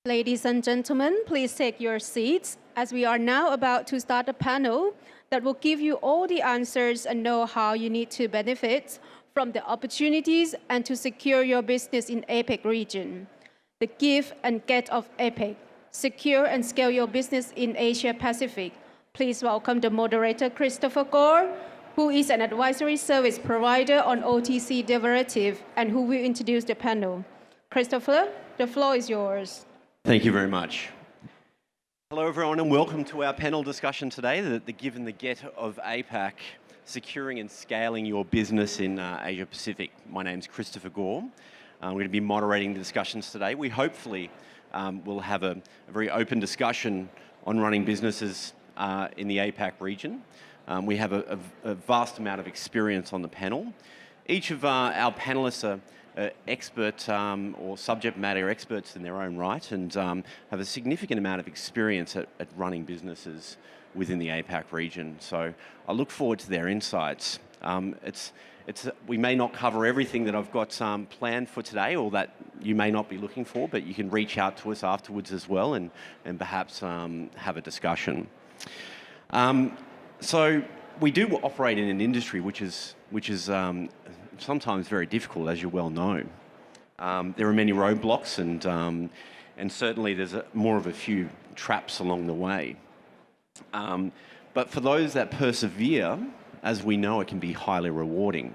Ladies and gentlemen, please take your seats as we are now about to start a panel that will give you all the answers and know how you need to benefit from the opportunities and to secure your business in APAC region. The give and get of APAC. Secure and scale your business in Asia Pacific. Please welcome the moderator, Christopher Gore, who is an advisory service provider on OTC Derivatives and who will introduce the panel. Christopher, the floor is yours. Thank you very much. Hello everyone and welcome to our panel discussion today, the give and the get of APAC, securing and scaling your business in Asia Pacific. My name's Christopher Gore. We're going to be moderating the discussions today. We hopefully will have a very open discussion on running businesses in the APAC region. We have a vast amount of experience on the panel. Each of our panelists are expert or subject matter experts in their own right and have a significant amount of experience at running businesses within the APAC region. So I look forward to their insights. We may not cover everything that I've got planned for today or that you may not be looking for, but you can reach out to us afterwards as well and perhaps have a discussion. So we do operate in an industry which is sometimes very difficult, as you well know. There are many roadblocks and certainly there's more of a few traps along the way. But for those that persevere, as we know, it can be highly rewarding.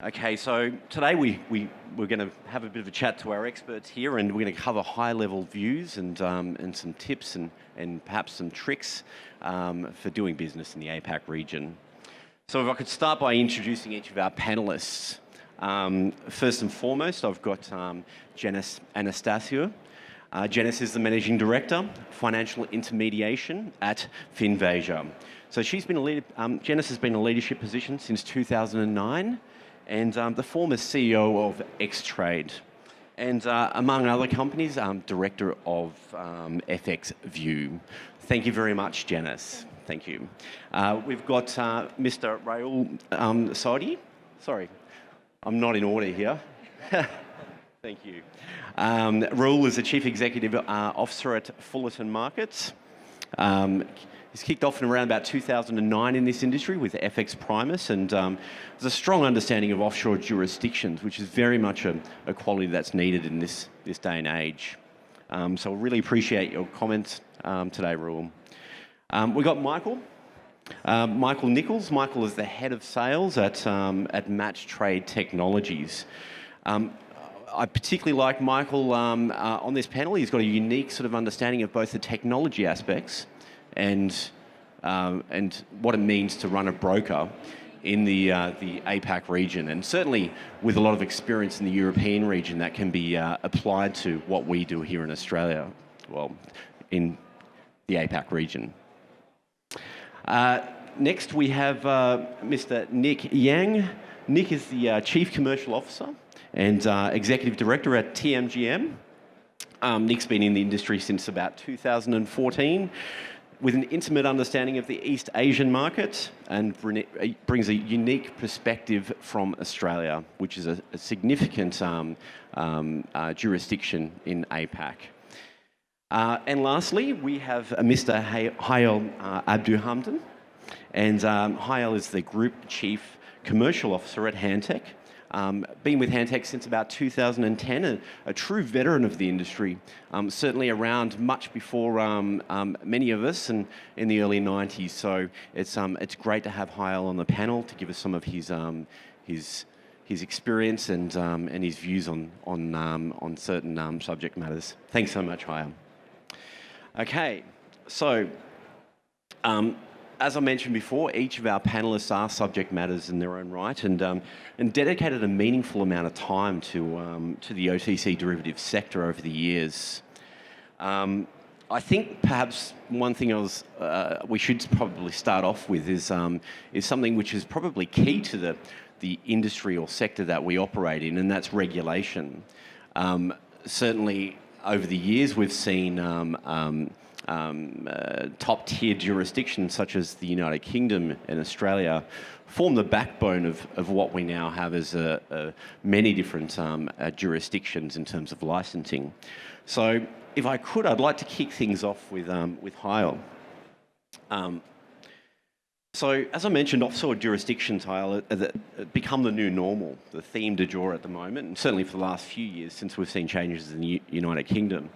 Okay, so today we're going to have a bit of a chat to our experts here and we're going to cover high-level views and some tips and perhaps some tricks for doing business in the APAC region. So if I could start by introducing each of our panelists. First and foremost, I've got Janice Anastasio. Janice is the Managing Director, Financial Intermediation at Finvasia. So Janice has been in a leadership position since 2009 and the former CEO of X-Trade. And among other companies, Director of FX View. Thank you very much, Janice. Thank you. We've got Mr. Rahul Sodhi. Sorry, I'm not in order here. Thank you. Rahul is the Chief Executive Officer at Fullerton Markets. He's kicked off in around about 2009 in this industry with FX Primus and there's a strong understanding of offshore jurisdictions, which is very much a quality that's needed in this day and age. So I really appreciate your comments today, Rahul. We've got Michael Nichols. Michael is the Head of Sales at Match Trade Technologies. I particularly like Michael on this panel. He's got a unique sort of understanding of both the technology aspects and what it means to run a broker in the APAC region, and certainly with a lot of experience in the European region that can be applied to what we do here in Australia, well, in the APAC region. Next we have Mr. Nick Yang. Nick is the Chief Commercial Officer and Executive Director at TMGM. Nick's been in the industry since about 2014 with an intimate understanding of the East Asian market and brings a unique perspective from Australia, which is a significant jurisdiction in APAC. And lastly, we have Mr. Hayal Abduhamdan, and Hayal is the Group Chief Commercial Officer at Hantec. Been with Hantec since about 2010, a true veteran of the industry, certainly around much before many of us and in the early 90s. So it's great to have Hayal on the panel to give us some of his experience and his views on certain subject matters. Thanks so much, Hayal. Okay, so as I mentioned before, each of our panelists are subject matters in their own right and dedicated a meaningful amount of time to the OTC derivatives sector over the years. I think perhaps one thing we should probably start off with is something which is probably key to the industry or sector that we operate in, and that's regulation. Certainly over the years we've seen top-tier jurisdictions such as the United Kingdom and Australia form the backbone of what we now have as many different jurisdictions in terms of licensing. So if I could, I'd like to kick things off with Hyle. So, as I mentioned, offshore jurisdictions, Hyle, become the new normal, the theme du jour at the moment, and certainly for the last few years since we've seen changes in the United Kingdom.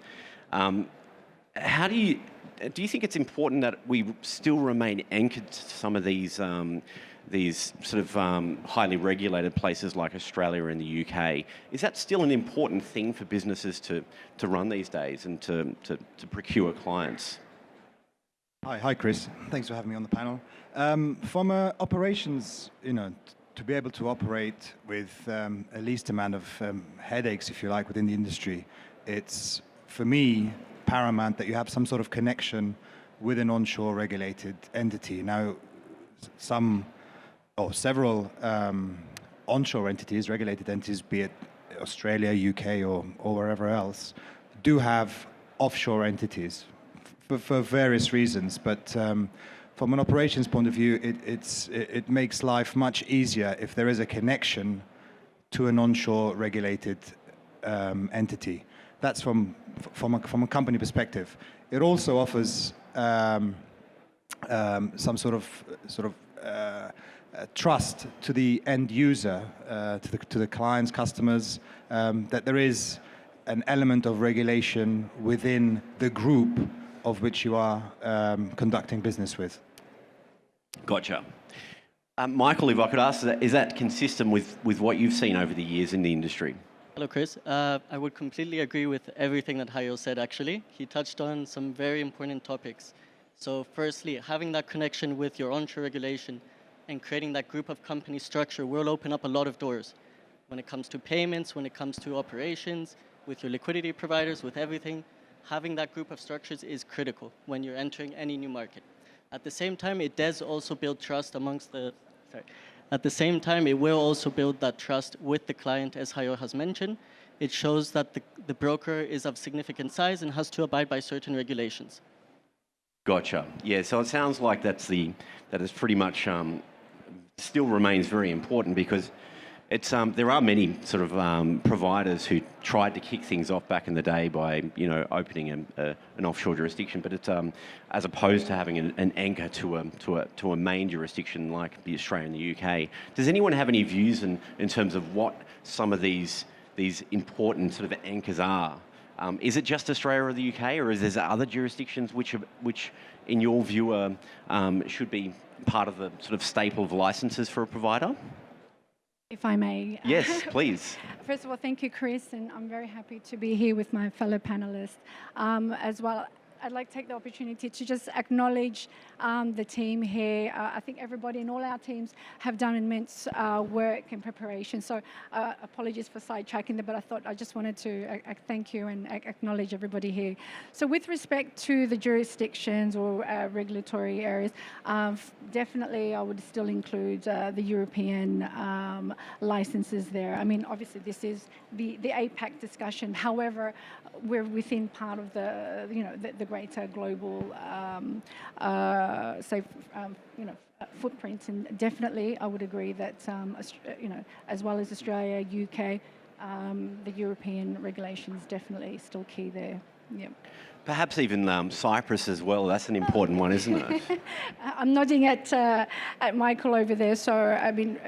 How do you think it's important that we still remain anchored to some of these sort of highly regulated places like Australia and the UK? Is that still an important thing for businesses to run these days and to procure clients? Hi, Chris. Thanks for having me on the panel. From operations, to be able to operate with a least amount of headaches, if you like, within the industry, it's, for me, paramount that you have some sort of connection with an onshore regulated entity. Now, several onshore entities, regulated entities, be it Australia, UK, or wherever else, do have offshore entities for various reasons. But from an operations point of view, it makes life much easier if there is a connection to an onshore regulated entity. That's from a company perspective. It also offers some sort of trust to the end user, to the clients, customers, that there is an element of regulation within the group of which you are conducting business with. Gotcha. Michael, if I could ask, is that consistent with what you've seen over the years in the industry? Hello, Chris. I would completely agree with everything that Hyle said, actually. He touched on some very important topics. So firstly, having that connection with your onshore regulation and creating that group of company structure will open up a lot of doors when it comes to payments, when it comes to operations, with your liquidity providers, with everything. Having that group of structures is critical when you're entering any new market. At the same time, it does also build trust At the same time, it will also build that trust with the client, as Hyle has mentioned. It shows that the broker is of significant size and has to abide by certain regulations. Gotcha. Yeah, so it sounds like that is pretty much still remains very important, because it's there are many sort of providers who tried to kick things off back in the day by opening an offshore jurisdiction, but it's as opposed to having an anchor to a main jurisdiction like the Australia and the UK. Does anyone have any views in terms of what some of these important sort of anchors are? Is it just Australia or the UK, or is there other jurisdictions which in your view should be part of the sort of staple of licenses for a provider? If I may. Yes, please. First of all, thank you, Chris, and I'm very happy to be here with my fellow panelists as well. I'd like to take the opportunity to just acknowledge the team here. I think everybody in all our teams have done immense work in preparation. So apologies for sidetracking there, but I thought I just wanted to thank you and acknowledge everybody here. So with respect to the jurisdictions or regulatory areas, definitely I would still include the European licenses there. I mean, obviously this is the APAC discussion. However, we're within part of the greater global footprint, and definitely I would agree that as well as Australia, UK, the European regulations definitely still key there. Yeah. Perhaps even Cyprus as well. That's an important one, isn't it? I'm nodding at Michael over there. So I mean,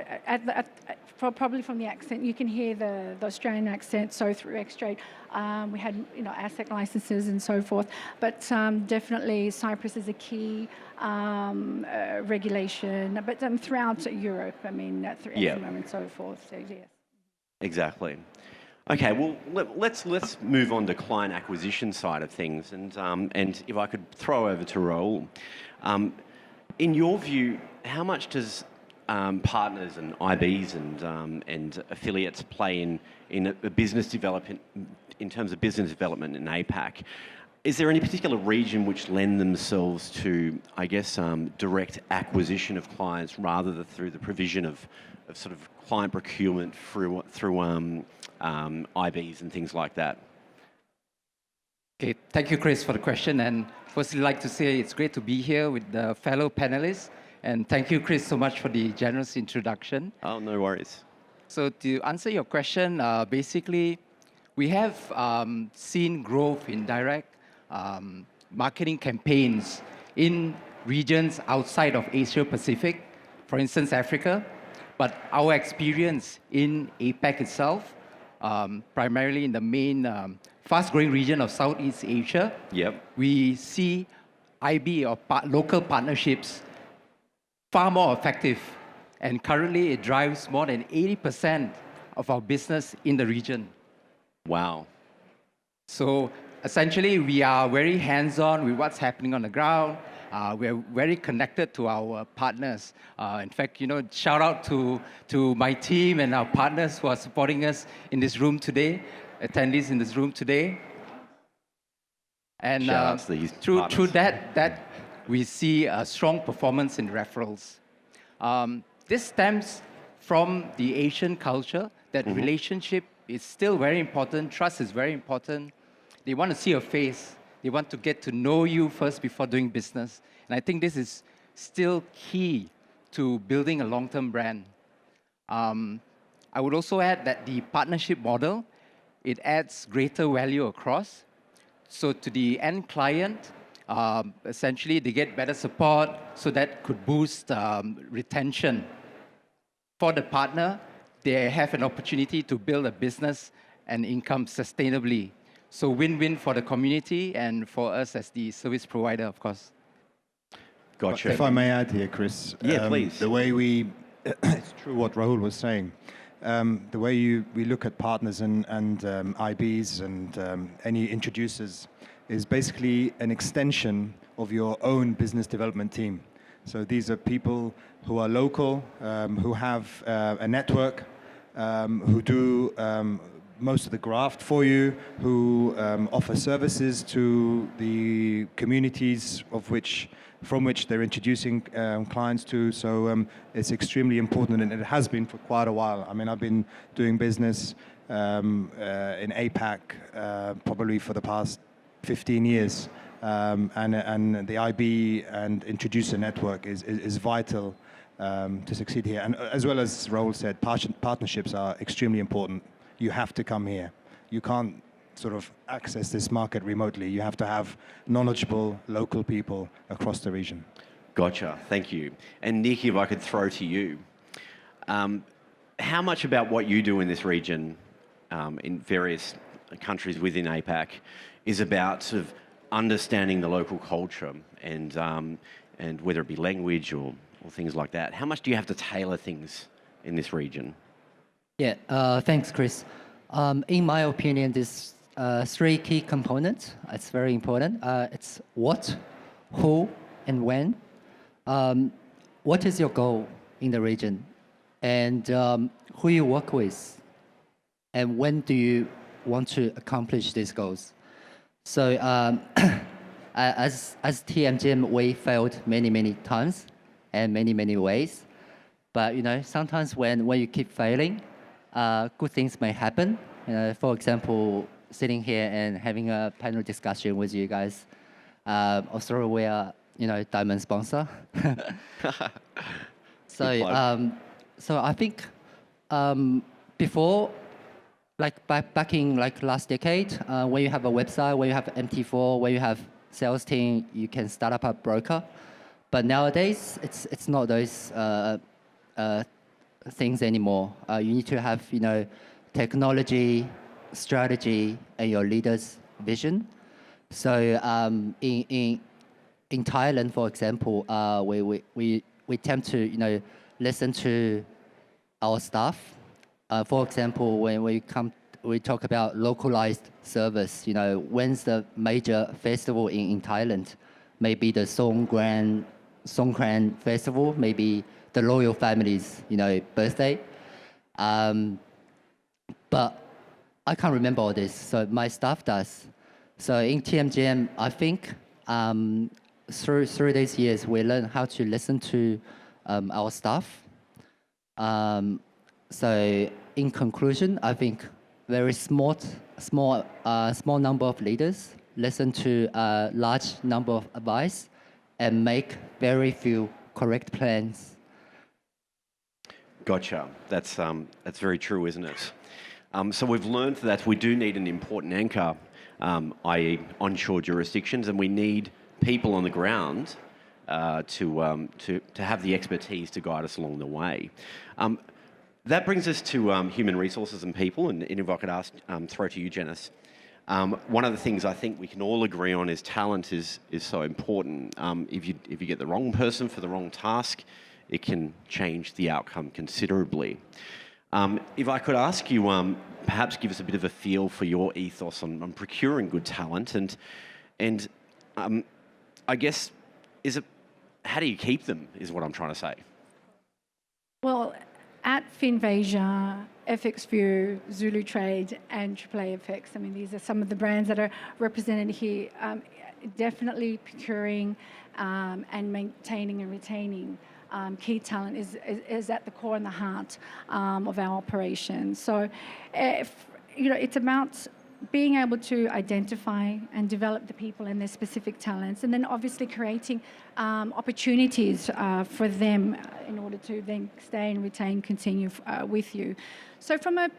probably from the accent, you can hear the Australian accent. So through Xtrade, we had ASIC licenses and so forth. But definitely Cyprus is a key regulation. But throughout Europe, I mean, through XMM and so forth. So yes. Exactly. Okay, well, let's move on to client acquisition side of things, and if I could throw over to Raul, in your view, how much does partners and IBs and affiliates play in a business development, in terms of business development in APAC? Is there any particular region which lend themselves to, I guess, direct acquisition of clients rather than through the provision of sort of client procurement through IBs and things like that? Okay, thank you, Chris, for the question. And firstly, I'd like to say it's great to be here with the fellow panelists. And thank you, Chris, so much for the generous introduction. Oh, no worries. So to answer your question, basically, we have seen growth in direct marketing campaigns in regions outside of Asia Pacific, for instance, Africa. But our experience in APAC itself, primarily in the main fast-growing region of Southeast Asia, Yep. we see IB or local partnerships far more effective. And currently, it drives more than 80% of our business in the region. Wow. So essentially, we are very hands-on with what's happening on the ground. We're very connected to our partners. In fact, shout out to my team and our partners who are supporting us in this room today, attendees in this room today. And Shout out to these through partners. that, we see a strong performance in referrals. This stems from the Asian culture that relationship is still very important, trust is very important. They want to see your face. They want to get to know you first before doing business. And I think this is still key to building a long-term brand. I would also add that the partnership model, it adds greater value across. So to the end client, essentially they get better support, so that could boost retention. For the partner, they have an opportunity to build a business and income sustainably. So win-win for the community and for us as the service provider, of course. Gotcha. If I may add here, Chris. Yeah, please. The way it's true what Rahul was saying. The way we look at partners and IBs and any introducers is basically an extension of your own business development team. So these are people who are local, who have a network, who do most of the graft for you, who offer services to the communities from which they're introducing clients to. So it's extremely important, and it has been for quite a while. I mean, I've been doing business in APAC probably for the past 15 years. And the IB and introducer network is vital to succeed here. And as well as Rahul said, partnerships are extremely important. You have to come here. You can't sort of access this market remotely. You have to have knowledgeable local people across the region. Gotcha. Thank you. And Nick, if I could throw to you, how much about what you do in this region, in various countries within APAC, is about sort of understanding the local culture and whether it be language or things like that? How much do you have to tailor things in this region? Yeah, thanks, Chris. In my opinion, there's three key components. It's very important. It's what, who, and when. What is your goal in the region? And who you work with? And when do you want to accomplish these goals? So as TMGM, we failed many times and many ways. But sometimes when you keep failing, good things may happen. For example, sitting here and having a panel discussion with you guys. Also, we are diamond sponsor. So I think before, back in last decade, when you have a website, when you have MT4, when you have sales team, you can start up a broker. But nowadays, it's not those things anymore. You need to have technology, strategy, and your leader's vision. So in Thailand, for example, we tend to listen to our staff. For example, when we talk about localized service, when's the major festival in Thailand? Maybe the Songkran festival, maybe the royal family's birthday. But I can't remember all this, so my staff does. So in TMGM, I think through these years, we learn how to listen to our staff. So in conclusion, I think very small number of leaders listen to a large number of advice, and make very few correct plans. Gotcha. That's very true, isn't it? So we've learned that we do need an important anchor, i.e. onshore jurisdictions, and we need people on the ground to have the expertise to guide us along the way. That brings us to human resources and people, and if I could ask, throw to you, Janice. One of the things I think we can all agree on is talent is so important. If you get the wrong person for the wrong task, it can change the outcome considerably. If I could ask you, perhaps give us a bit of a feel for your ethos on procuring good talent, and I guess, how do you keep them, is what I'm trying to say. Well, at Finvasia, FXView, Zulu Trade, and AAA FX, I mean, these are some of the brands that are represented here. Definitely procuring and maintaining and retaining key talent is at the core and the heart of our operation. So, it's about being able to identify and develop the people and their specific talents, and then obviously creating opportunities for them in order to then stay and retain, continue with you. So from a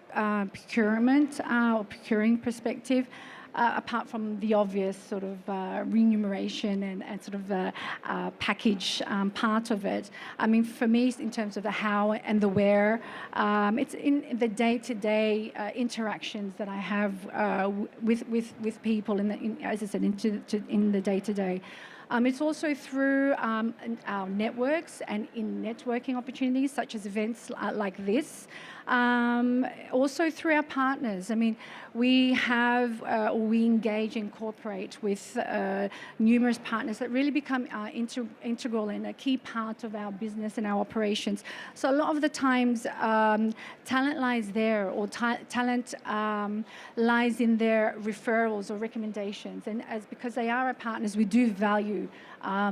procurement or procuring perspective, apart from the obvious sort of remuneration and sort of the package part of it, I mean, for me, in terms of the how and the where, it's in the day-to-day interactions that I have with people, as I said, in the day-to-day. It's also through our networks and in networking opportunities, such as events like this. Also through our partners. I mean, we engage and cooperate with numerous partners that really become integral and a key part of our business and our operations. So a lot of the times, talent lies there, or talent lies in their referrals or recommendations. And because they are our partners, we do value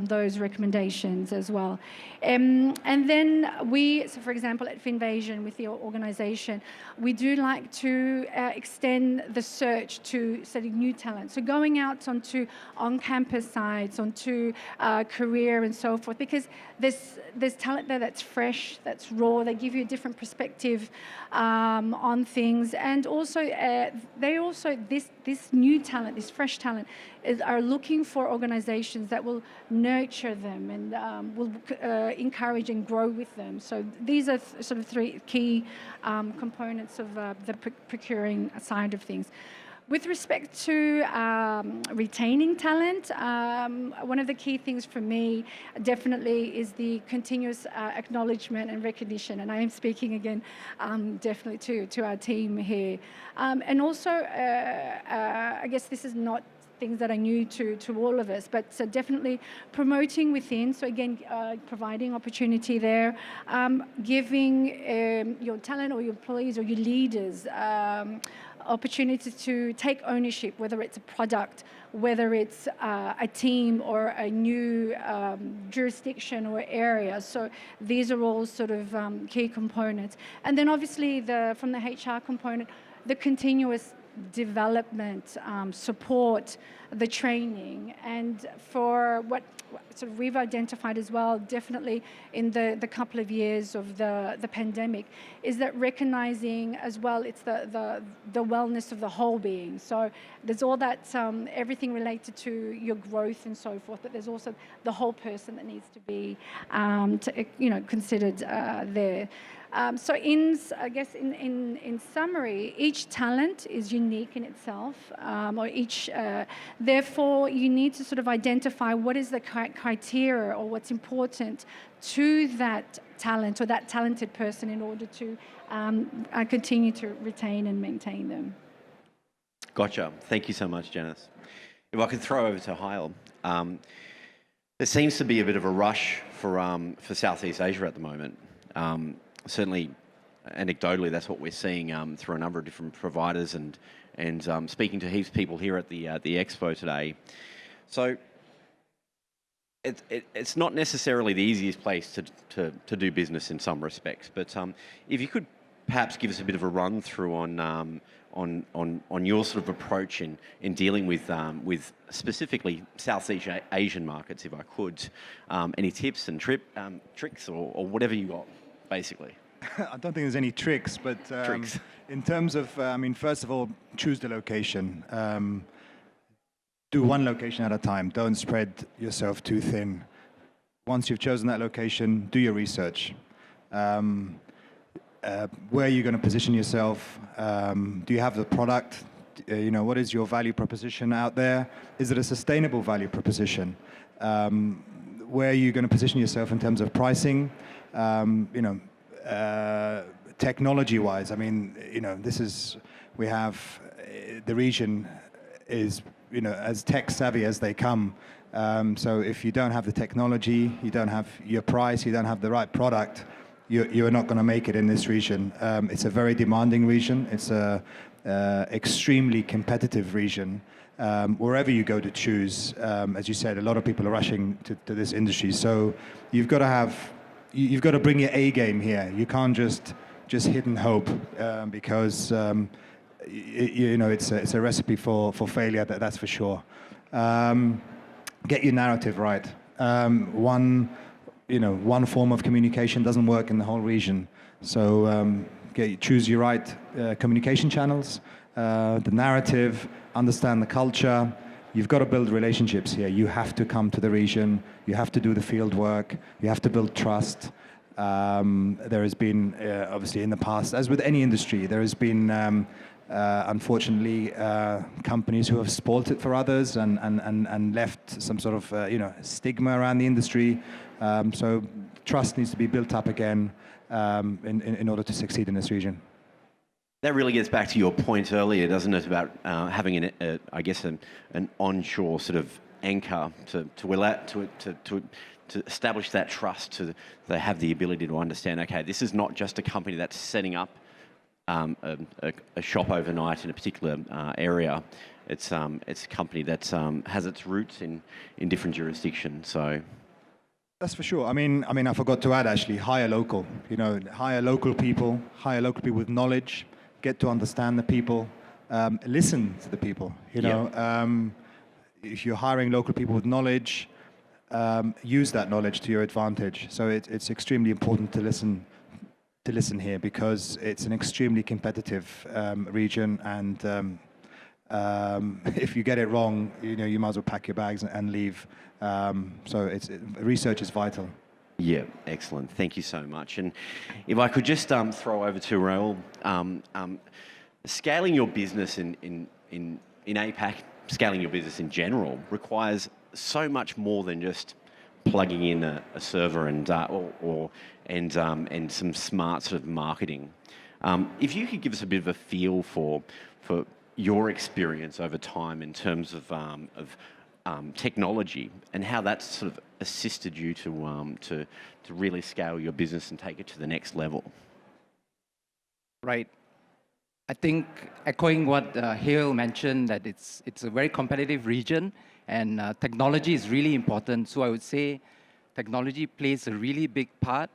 those recommendations as well. And then so for example, at Finvasia with the organisation, we do like to extend the search to study new talent. So going out onto on-campus sites, onto career and so forth, because there's talent there that's fresh, that's raw. They give you a different perspective on things, and also this new talent, this fresh talent, are looking for organisations that will nurture them and will encourage and grow with them. So these are sort of three key components of the procuring side of things. With respect to retaining talent, one of the key things for me definitely is the continuous acknowledgement and recognition. And I am speaking again definitely to our team here. And also, I guess this is not things that are new to all of us, but definitely promoting within. So again, providing opportunity there, giving your talent or your employees or your leaders opportunity to take ownership, whether it's a product, whether it's a team or a new jurisdiction or area. So these are all sort of key components. And then obviously from the HR component, the continuous development, support, the training, and for what sort of we've identified as well, definitely in the couple of years of the pandemic, is that recognizing as well, it's the wellness of the whole being. So there's all that, everything related to your growth and so forth, but there's also the whole person that needs to be considered there. So I guess in summary, each talent is unique in itself, or each, therefore you need to sort of identify what is the criteria or what's important to that talent or that talented person in order to continue to retain and maintain them. Gotcha. Thank you so much, Janice. If I could throw over to Hail, there seems to be a bit of a rush for Southeast Asia at the moment. Certainly, anecdotally, that's what we're seeing through a number of different providers and speaking to heaps of people here at the expo today. So it's not necessarily the easiest place to do business in some respects, but if you could perhaps give us a bit of a run through on your sort of approach in dealing with specifically Southeast Asian markets, if I could. Any tips and tricks or whatever you got, basically. I don't think there's any tricks, but Tricks. in terms of, first of all, choose the location. Do one location at a time. Don't spread yourself too thin. Once you've chosen that location, do your research. Where are you going to position yourself? Do you have the product? What is your value proposition out there? Is it a sustainable value proposition? Where are you going to position yourself in terms of pricing? Technology-wise, we have the region is, as tech savvy as they come. So if you don't have the technology, you don't have your price, you don't have the right product, you're not going to make it in this region. It's a very demanding region. It's a extremely competitive region. Wherever you go to choose, as you said, a lot of people are rushing to this industry. So you've got to bring your A game here. You can't just hit and hope because it's a recipe for failure. That's for sure. Get your narrative right. One form of communication doesn't work in the whole region. So choose your right communication channels, the narrative, understand the culture. You've got to build relationships here. You have to come to the region. You have to do the field work. You have to build trust. There has been, obviously in the past, as with any industry, there has been, unfortunately, companies who have spoilt it for others and left some sort of, stigma around the industry. So trust needs to be built up again in order to succeed in this region. That really gets back to your point earlier, doesn't it, about having an onshore sort of anchor to establish that trust, to they have the ability to understand, okay, this is not just a company that's setting up a shop overnight in a particular area. It's a company that has its roots in different jurisdictions. So. That's for sure. I forgot to add actually, hire local. Hire local people with knowledge. Get to understand the people. Listen to the people. If you're hiring local people with knowledge, use that knowledge to your advantage. So it's extremely important to listen here because it's an extremely competitive region, and if you get it wrong, you might as well pack your bags and leave. So research is vital. Yeah, excellent. Thank you so much. And if I could just throw over to Raul, scaling your business in APAC, scaling your business in general, requires so much more than just plugging in a server and some smart sort of marketing. If you could give us a bit of a feel for your experience over time in terms of technology and how that's sort of assisted you to really scale your business and take it to the next level. Right. I think echoing what Hale mentioned, that it's a very competitive region and technology is really important. So I would say technology plays a really big part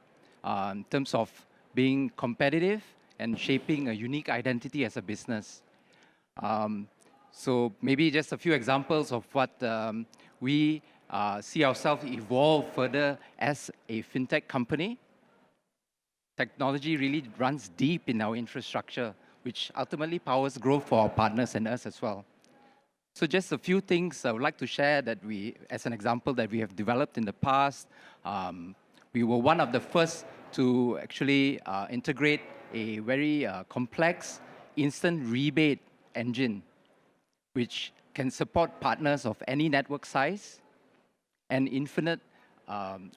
in terms of being competitive and shaping a unique identity as a business. So maybe just a few examples of what we see ourselves evolve further as a fintech company. Technology really runs deep in our infrastructure, which ultimately powers growth for our partners and us as well. So just a few things I would like to share that as an example, that we have developed in the past. We were one of the first to actually integrate a very complex instant rebate engine, which can support partners of any network size and infinite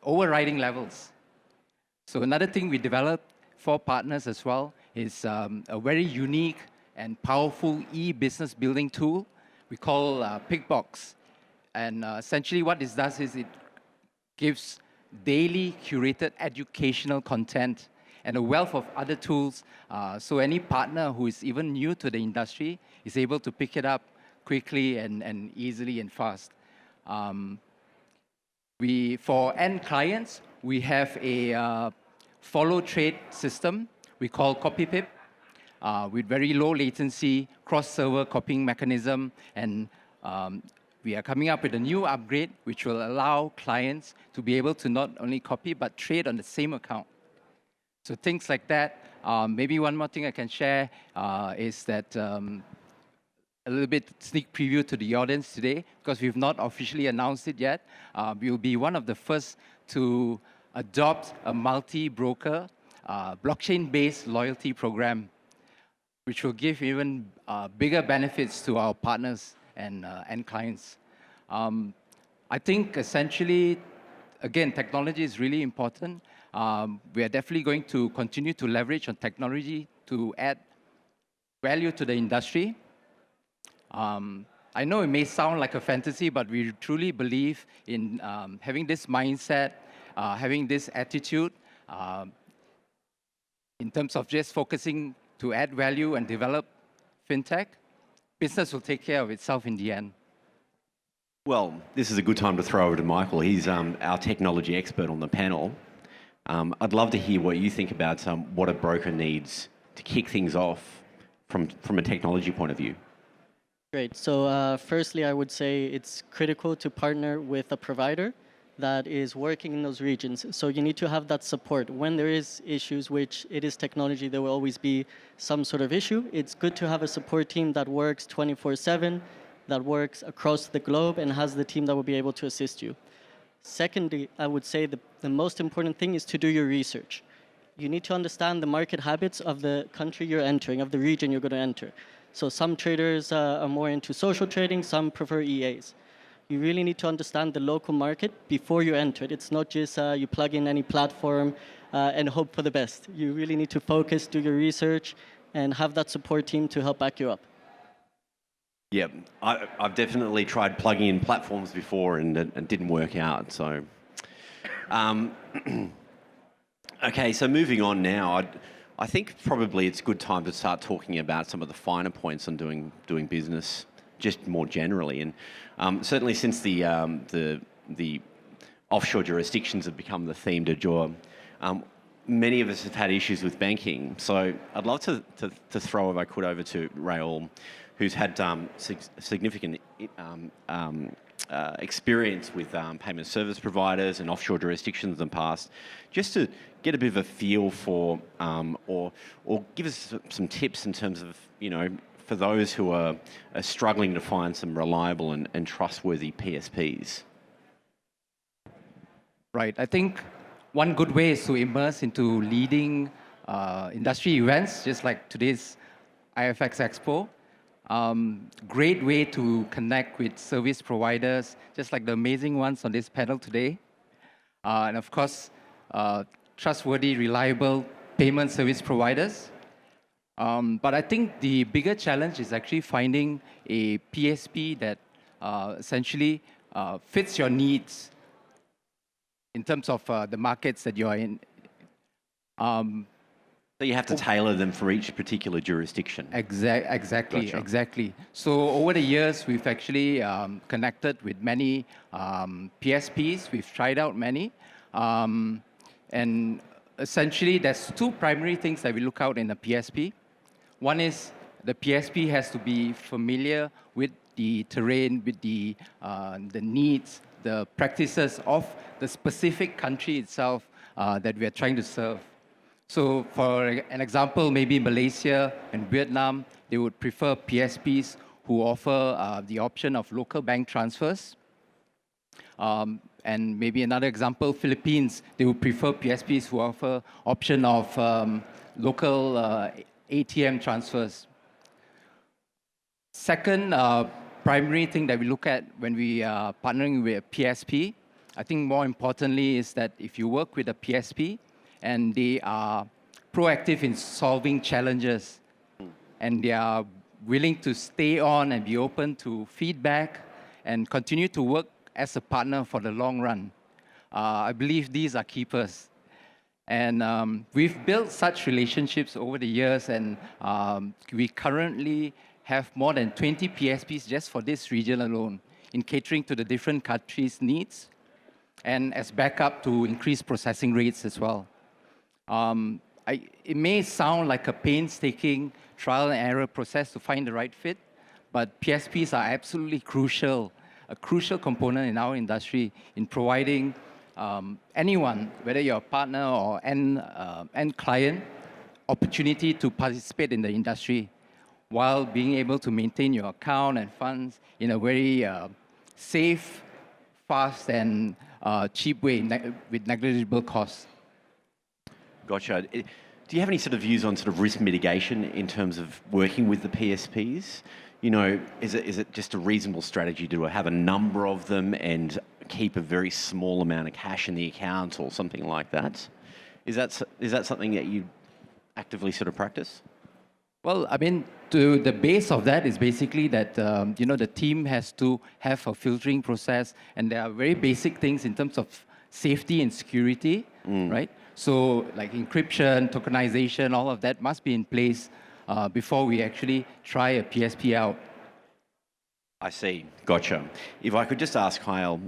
overriding levels. So another thing we developed for partners as well is a very unique and powerful e-business building tool we call Pickbox. And essentially what this does is it gives daily curated educational content and a wealth of other tools. So any partner who is even new to the industry is able to pick it up quickly and easily and fast. For end clients, we have a follow trade system we call CopyPip, with very low latency, cross-server copying mechanism, and we are coming up with a new upgrade which will allow clients to be able to not only copy but trade on the same account. So things like that. Maybe one more thing I can share is that a little bit sneak preview to the audience today, because we've not officially announced it yet. We will be one of the first to adopt a multi-broker, blockchain-based loyalty program, which will give even bigger benefits to our partners and clients. I think essentially, again, technology is really important. We are definitely going to continue to leverage on technology to add value to the industry. I know it may sound like a fantasy, but we truly believe in having this mindset, having this attitude, in terms of just focusing to add value and develop fintech. Business will take care of itself in the end. Well, this is a good time to throw over to Michael. He's our technology expert on the panel. I'd love to hear what you think about what a broker needs to kick things off from a technology point of view. Great. So firstly, I would say it's critical to partner with a provider that is working in those regions. So you need to have that support. When there is issues, which it is technology, there will always be some sort of issue. It's good to have a support team that works 24/7, that works across the globe and has the team that will be able to assist you. Secondly, I would say the most important thing is to do your research. You need to understand the market habits of the country you're entering, of the region you're going to enter. So some traders are more into social trading, some prefer EAs. You really need to understand the local market before you enter it. It's not just you plug in any platform and hope for the best. You really need to focus, do your research, and have that support team to help back you up. Yeah, I've definitely tried plugging in platforms before and it didn't work out. So, okay, so moving on now. I think probably it's a good time to start talking about some of the finer points on doing business, just more generally. And certainly since the offshore jurisdictions have become the theme du jour, many of us have had issues with banking. So I'd love to throw, if I could, over to Raul, who's had significant experience with payment service providers and offshore jurisdictions in the past, just to get a bit of a feel for, or give us some tips in terms of, for those who are struggling to find some reliable and trustworthy PSPs. Right. I think one good way is to immerse into leading industry events, just like today's IFX Expo. Great way to connect with service providers, just like the amazing ones on this panel today. And of course, trustworthy, reliable payment service providers. But I think the bigger challenge is actually finding a PSP that essentially fits your needs in terms of the markets that you are in. So you have to tailor them for each particular jurisdiction. Exactly, Gotcha. exactly. So over the years, we've actually connected with many PSPs. We've tried out many. And essentially, there's two primary things that we look out in a PSP. One is the PSP has to be familiar with the terrain, with the needs, the practices of the specific country itself that we are trying to serve. So for an example, maybe Malaysia and Vietnam, they would prefer PSPs who offer the option of local bank transfers. And maybe another example, Philippines, they would prefer PSPs who offer option of local ATM transfers. Second primary thing that we look at when we are partnering with a PSP, I think more importantly is that if you work with a PSP and they are proactive in solving challenges and they are willing to stay on and be open to feedback and continue to work as a partner for the long run. I believe these are keepers. And we've built such relationships over the years, and we currently have more than 20 PSPs just for this region alone in catering to the different countries' needs and as backup to increase processing rates as well. it may sound like a painstaking trial and error process to find the right fit, but PSPs are absolutely crucial, a crucial component in our industry in providing anyone, whether you're a partner or end client, opportunity to participate in the industry while being able to maintain your account and funds in a very safe, fast, and cheap way with negligible costs. Gotcha. Do you have any sort of views on sort of risk mitigation in terms of working with the PSPs? You know, is it just a reasonable strategy to have a number of them and keep a very small amount of cash in the account or something like that? Is that something that you actively sort of practice? Well, I mean, the base of that is basically that the team has to have a filtering process, and there are very basic things in terms of safety and security, right? So, like encryption, tokenization, all of that must be in place before we actually try a PSP out. I see. Gotcha. If I could just ask Kyle,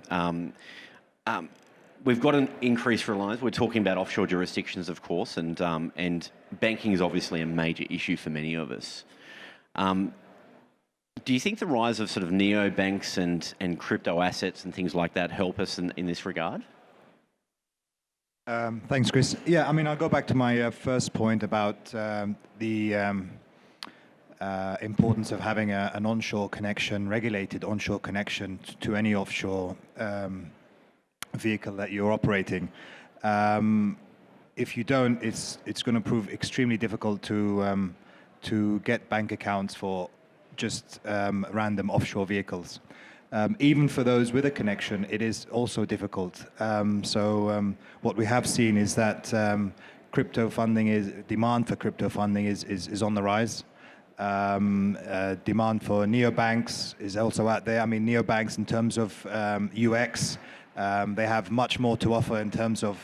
we've got an increased reliance. We're talking about offshore jurisdictions, of course, and banking is obviously a major issue for many of us. Do you think the rise of sort of neobanks and crypto assets and things like that help us in this regard? Thanks, Chris. Yeah, I mean, I'll go back to my first point about the importance of having an onshore connection, regulated onshore connection to any offshore vehicle that you're operating. If you don't, it's going to prove extremely difficult to get bank accounts for just random offshore vehicles. Even for those with a connection, it is also difficult. So what we have seen is that demand for crypto funding is on the rise. Demand for neobanks is also out there. I mean, neobanks in terms of UX, they have much more to offer in terms of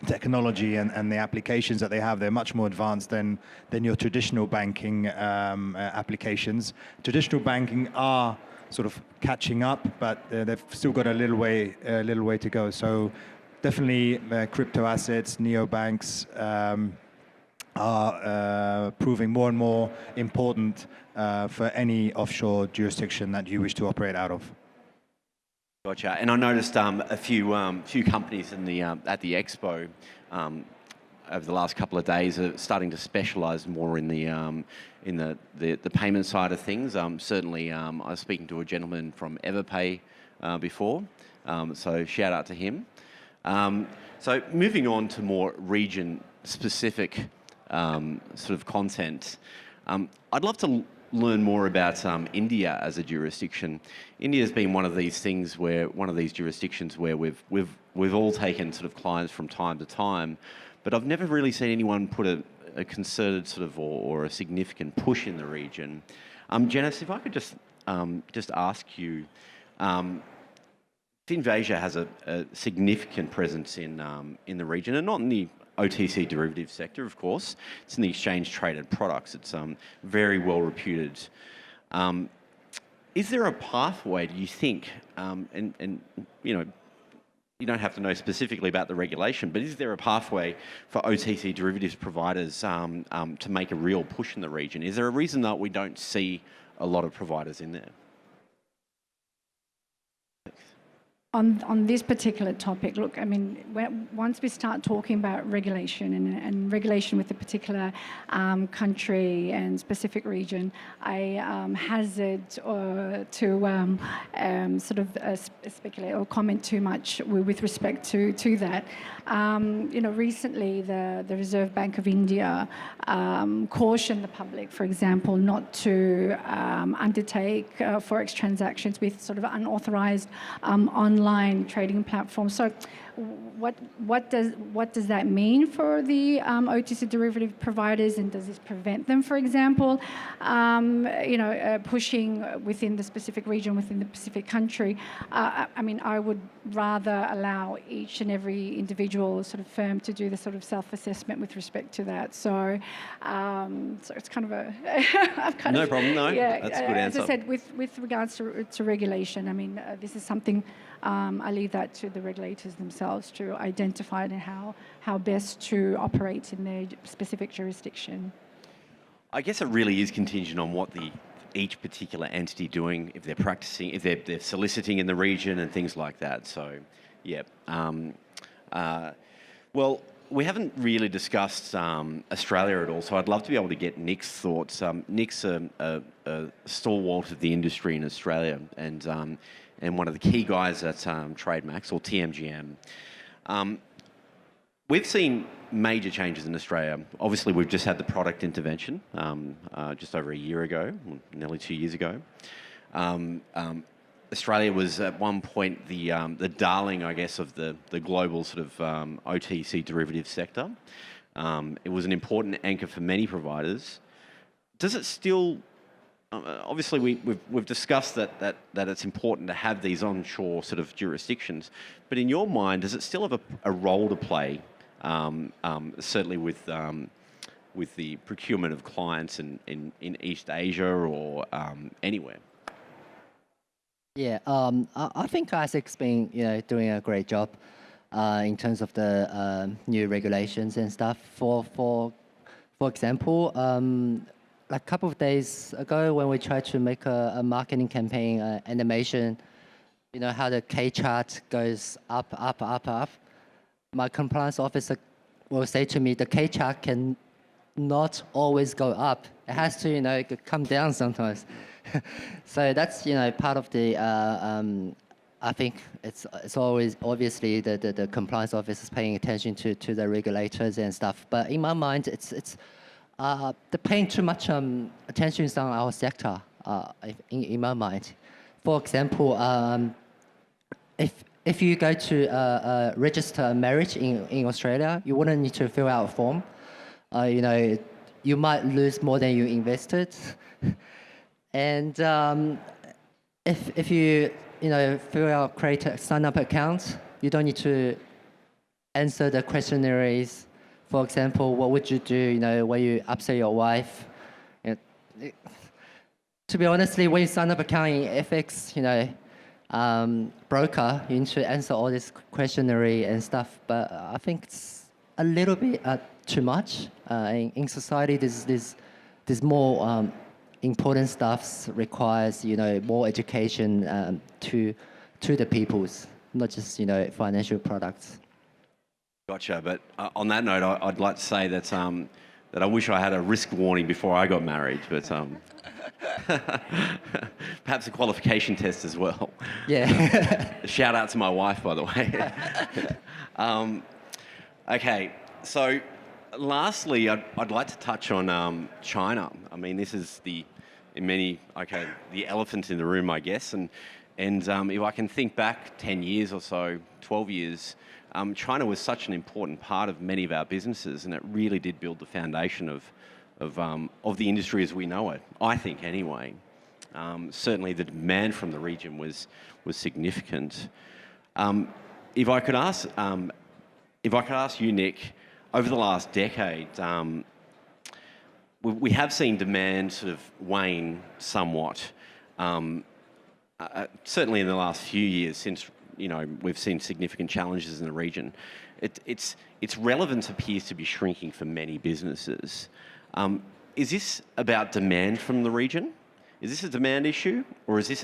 technology and the applications that they have. They're much more advanced than your traditional banking applications. Traditional banking are sort of catching up, but they've still got a little way to go. So definitely crypto assets, neobanks are proving more and more important for any offshore jurisdiction that you wish to operate out of. Gotcha. And I noticed a few companies at the expo over the last couple of days are starting to specialise more in the payment side of things. Certainly, I was speaking to a gentleman from Everpay before, so shout out to him. So moving on to more region-specific sort of content, I'd love to learn more about India as a jurisdiction. India has been one of these jurisdictions where we've all taken sort of clients from time to time, but I've never really seen anyone put a concerted sort of or a significant push in the region. Janice, if I could just ask you, Finvasia has a significant presence in the region, and not in the OTC derivatives sector, of course. It's in the exchange-traded products. It's very well reputed. Is there a pathway, do you think, and you know, you don't have to know specifically about the regulation, but is there a pathway for OTC derivatives providers to make a real push in the region? Is there a reason that we don't see a lot of providers in there? On this particular topic, look, I mean, once we start talking about regulation and regulation with a particular country and specific region, I hazard to sort of speculate or comment too much with respect to that. You know, recently the Reserve Bank of India cautioned the public, for example, not to undertake forex transactions with sort of unauthorized online trading platforms. So what does that mean for the OTC derivative providers, and does this prevent them, for example, pushing within the specific region, within the specific country? I mean, I would rather allow each and every individual sort of firm to do the sort of self-assessment with respect to that. So it's kind of a no problem. No, yeah, that's a good answer. As I said, with regards to regulation, I mean, this is something I leave that to the regulators themselves. themselves to identify and how best to operate in their specific jurisdiction. I guess it really is contingent on what each particular entity doing, if they're practicing, if they're soliciting in the region and things like that. So, yeah. Well, we haven't really discussed Australia at all, so I'd love to be able to get Nick's thoughts. Nick's a stalwart of the industry in Australia and one of the key guys at Trademax or TMGM. We've seen major changes in Australia. Obviously, we've just had the product intervention just over a year ago, nearly 2 years ago. Australia was at one point the darling, I guess, of the global sort of OTC derivatives sector. It was an important anchor for many providers. Does it still? Obviously, we've discussed that it's important to have these onshore sort of jurisdictions, but in your mind, does it still have a role to play? Certainly with the procurement of clients in East Asia or anywhere. Yeah, I think ASIC's been doing a great job in terms of the new regulations and stuff. For example, like a couple of days ago when we tried to make a marketing campaign animation, how the K chart goes up, up, up, up. My compliance officer will say to me, the K chart can not always go up. It has to, come down sometimes. So that's, part of the, I think it's always, obviously, the compliance office is paying attention to the regulators and stuff. But in my mind, it's they're paying too much attention on our sector, in my mind. For example, if you go to register a marriage in Australia, you wouldn't need to fill out a form. You might lose more than you invested. And if you create a sign-up account, you don't need to answer the questionnaires. For example, what would you do, when you upset your wife? To be honestly, when you sign up account in FX, broker, you need to answer all this questionnaire and stuff. But I think it's a little bit too much. In society, there's more important stuff requires more education to the peoples, not just financial products. Gotcha. But on that note, I'd like to say that I wish I had a risk warning before I got married, but perhaps a qualification test as well. Yeah. Shout out to my wife, by the way. Okay, so lastly, I'd like to touch on China. I mean, this is the elephant in the room, I guess. And if I can think back 10 years or so, 12 years, China was such an important part of many of our businesses, and it really did build the foundation of the industry as we know it, I think anyway. Certainly the demand from the region was significant. If I could ask you, Nick, over the last decade, we have seen demand sort of wane somewhat. Certainly in the last few years, since we've seen significant challenges in the region, its relevance appears to be shrinking for many businesses. Is this about demand from the region? Is this a demand issue, or is this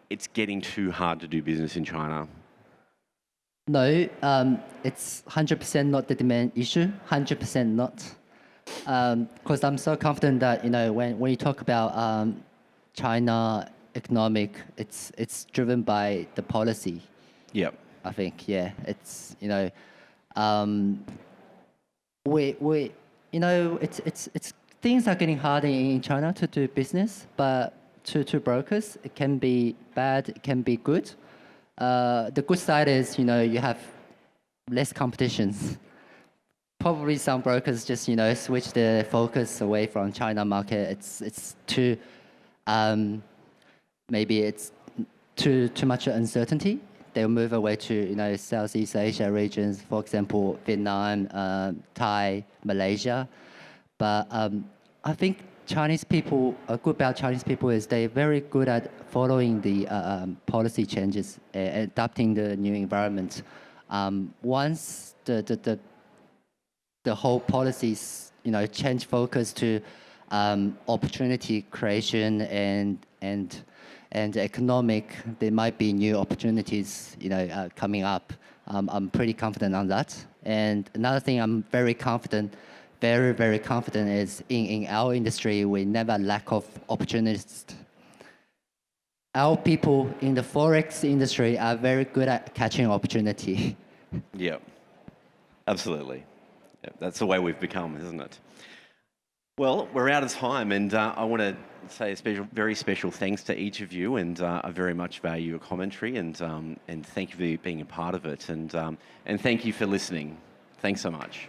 it's getting too hard to do business in China? No, it's 100% not the demand issue, 100% not. Because I'm so confident that when you talk about China economic, it's driven by the policy. Yep. I think, yeah, it's it's things are getting harder in China to do business, but to brokers, it can be bad, it can be good. The good side is, you have less competitions. Probably some brokers just, switch their focus away from China market. It's too, maybe it's too much uncertainty. They'll move away to, Southeast Asia regions, for example, Vietnam, Thai, Malaysia. But I think Chinese people, good about Chinese people is they're very good at following the policy changes, adapting the new environment. Once the whole policies, change focus to opportunity creation and economic, there might be new opportunities, coming up. I'm pretty confident on that. And another thing I'm very confident, very, very confident is in our industry, we never lack of opportunities. Our people in the Forex industry are very good at catching opportunity. Yeah, absolutely. Yeah, that's the way we've become, isn't it? Well, we're out of time, and I want to say a very special thanks to each of you, and I very much value your commentary, and thank you for being a part of it, and thank you for listening. Thanks so much.